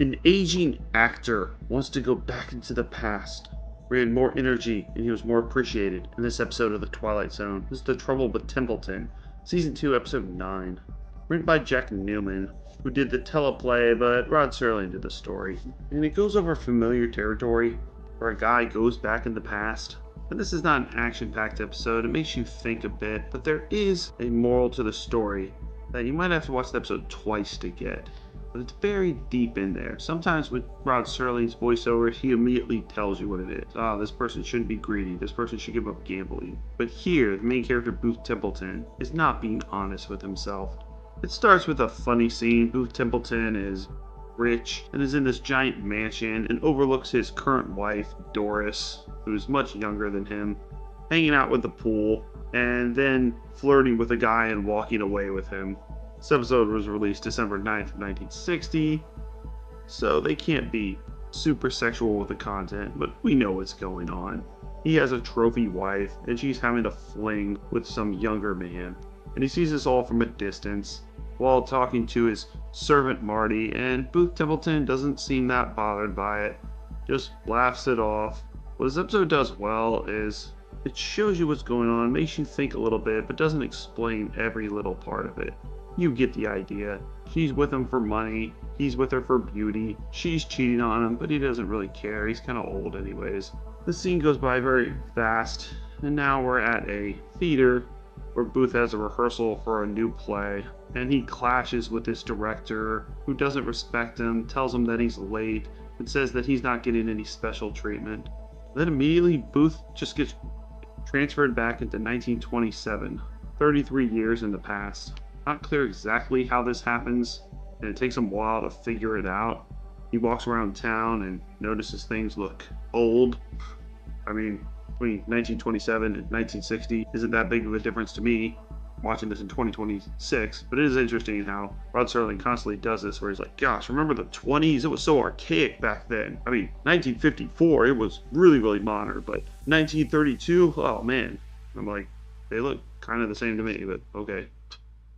An aging actor wants to go back into the past, where he had more energy and he was more appreciated in this episode of The Twilight Zone. This is The Trouble with Templeton, Season 2, Episode 9. Written by Jack Newman, who did the teleplay, but Rod Serling did the story. And it goes over familiar territory, where a guy goes back in the past. But this is not an action-packed episode, it makes you think a bit, but there is a moral to the story that you might have to watch the episode twice to get. But it's very deep in there. Sometimes with Rod Serling's voiceover, he immediately tells you what it is. Oh, this person shouldn't be greedy. This person should give up gambling. But here, the main character, Booth Templeton, is not being honest with himself. It starts with a funny scene. Booth Templeton is rich and is in this giant mansion and overlooks his current wife, Doris, who is much younger than him, hanging out with the pool, and then flirting with a guy and walking away with him. This episode was released December 9th, 1960, so they can't be super sexual with the content, but we know what's going on. He has a trophy wife, and she's having a fling with some younger man, and he sees this all from a distance while talking to his servant Marty, and Booth Templeton doesn't seem that bothered by it, just laughs it off. What this episode does well is it shows you what's going on, makes you think a little bit, but doesn't explain every little part of it. You get the idea. She's with him for money, he's with her for beauty, she's cheating on him, but he doesn't really care, he's kind of old anyways. The scene goes by very fast, and now we're at a theater where Booth has a rehearsal for a new play, and he clashes with this director who doesn't respect him, tells him that he's late, and says that he's not getting any special treatment. Then immediately Booth just gets transferred back into 1927, 33 years in the past. Not clear exactly how this happens, and it takes him a while to figure it out. He walks around town and notices things look old. I mean, between 1927 and 1960 isn't that big of a difference to me, watching this in 2026, but it is interesting how Rod Serling constantly does this, where he's like, gosh, remember the 20s? It was so archaic back then. I mean, 1954, it was really, really modern, but 1932, oh man. I'm like, they look kind of the same to me, but okay.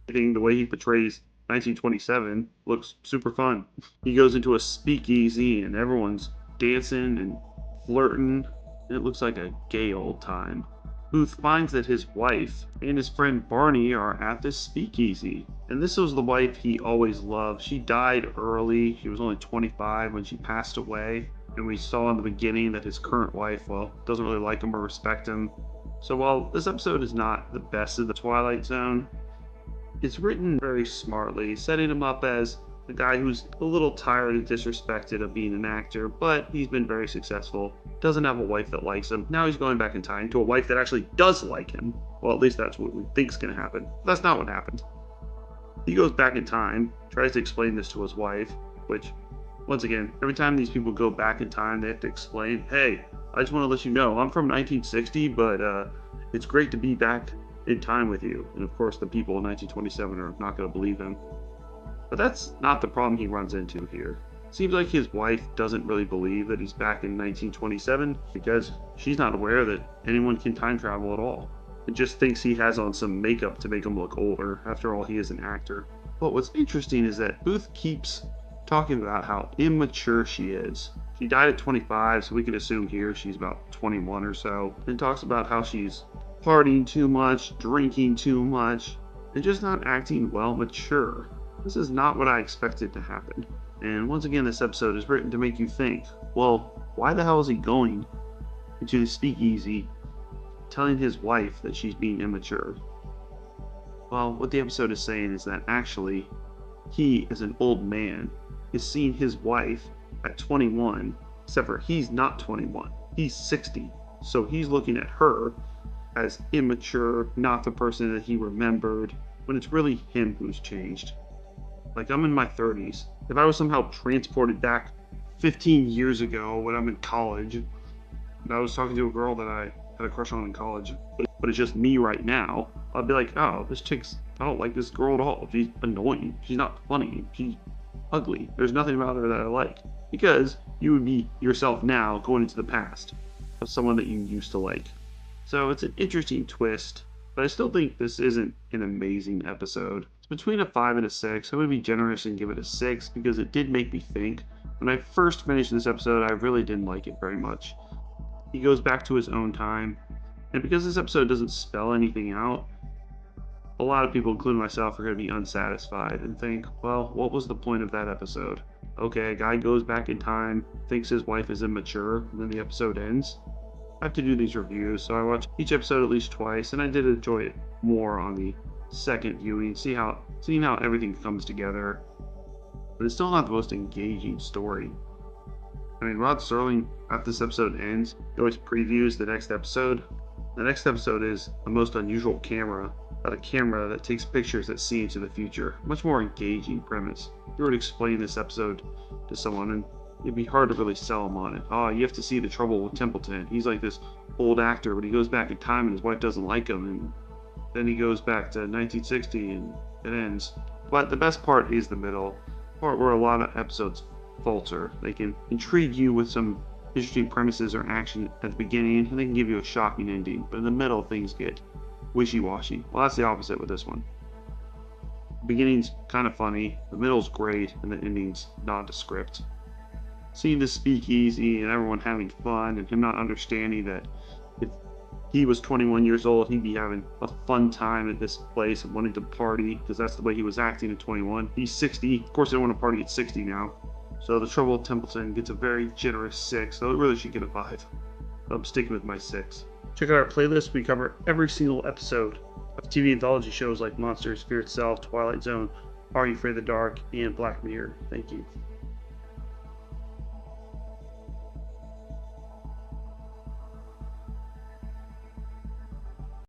The way he portrays 1927 looks super fun. He goes into a speakeasy and everyone's dancing and flirting, and it looks like a gay old time. Booth finds that his wife and his friend Barney are at this speakeasy, and this was the wife he always loved. She died early. She was only 25 when she passed away, and we saw in the beginning that his current wife, well, doesn't really like him or respect him. So while this episode is not the best of the Twilight Zone, it's written very smartly, setting him up as a guy who's a little tired and disrespected of being an actor, but he's been very successful, doesn't have a wife that likes him. Now he's going back in time to a wife that actually does like him. Well, at least that's what we think's gonna happen. That's not what happened. He goes back in time, tries to explain this to his wife, which, once again, every time these people go back in time, they have to explain, hey, I just want to let you know, I'm from 1960, but it's great to be back in time with you. And of course the people in 1927 are not going to believe him. But that's not the problem he runs into here. Seems like his wife doesn't really believe that he's back in 1927 because she's not aware that anyone can time travel at all. And just thinks he has on some makeup to make him look older. After all, he is an actor. But what's interesting is that Booth keeps talking about how immature she is. She died at 25, so we can assume here she's about 21 or so. And talks about how she's partying too much, drinking too much, and just not acting well mature. This is not what I expected to happen. And once again, this episode is written to make you think, well, why the hell is he going into the speakeasy telling his wife that she's being immature? Well, what the episode is saying is that actually, he, as an old man, is seeing his wife at 21, except for he's not 21, he's 60. So he's looking at her as immature, not the person that he remembered, when it's really him who's changed. Like, I'm in my 30s. If I was somehow transported back 15 years ago when I'm in college, and I was talking to a girl that I had a crush on in college, but it's just me right now, I'd be like, oh, I don't like this girl at all. She's annoying. She's not funny. She's ugly. There's nothing about her that I like. Because you would be yourself now going into the past of someone that you used to like. So it's an interesting twist, but I still think this isn't an amazing episode. It's between a 5 and a 6. I would be generous and give it a 6 because it did make me think, When I first finished this episode, I really didn't like it very much. He goes back to his own time, and because this episode doesn't spell anything out, a lot of people, including myself, are going to be unsatisfied and think, well, what was the point of that episode? Okay, a guy goes back in time, thinks his wife is immature, and then the episode ends. I have to do these reviews, so I watch each episode at least twice, and I did enjoy it more on the second viewing, seeing how everything comes together. But it's still not the most engaging story. I mean, Rod Serling, after this episode ends, he always previews the next episode. The next episode is a most unusual camera, a camera that takes pictures that see into the future. Much more engaging premise. If you were to explain this episode to someone, and it'd be hard to really sell them on it. Oh, you have to see the trouble with Templeton. He's like this old actor, but he goes back in time and his wife doesn't like him, and then he goes back to 1960 and it ends. But the best part is the middle, part where a lot of episodes falter. They can intrigue you with some interesting premises or action at the beginning, and they can give you a shocking ending, but in the middle things get wishy-washy. Well, that's the opposite with this one. The beginning's kind of funny, the middle's great, and the ending's nondescript. Seeing the speakeasy and everyone having fun, and him not understanding that if he was 21 years old, he'd be having a fun time at this place and wanting to party, because that's the way he was acting at 21. He's 60. Of course, they want to party at 60 now. So The Trouble with Templeton gets a very generous 6, so it really should get a 5. I'm sticking with my 6. Check out our playlist. We cover every single episode of TV anthology shows like Monsters, Fear Itself, Twilight Zone, Are You Afraid of the Dark, and Black Mirror. Thank you.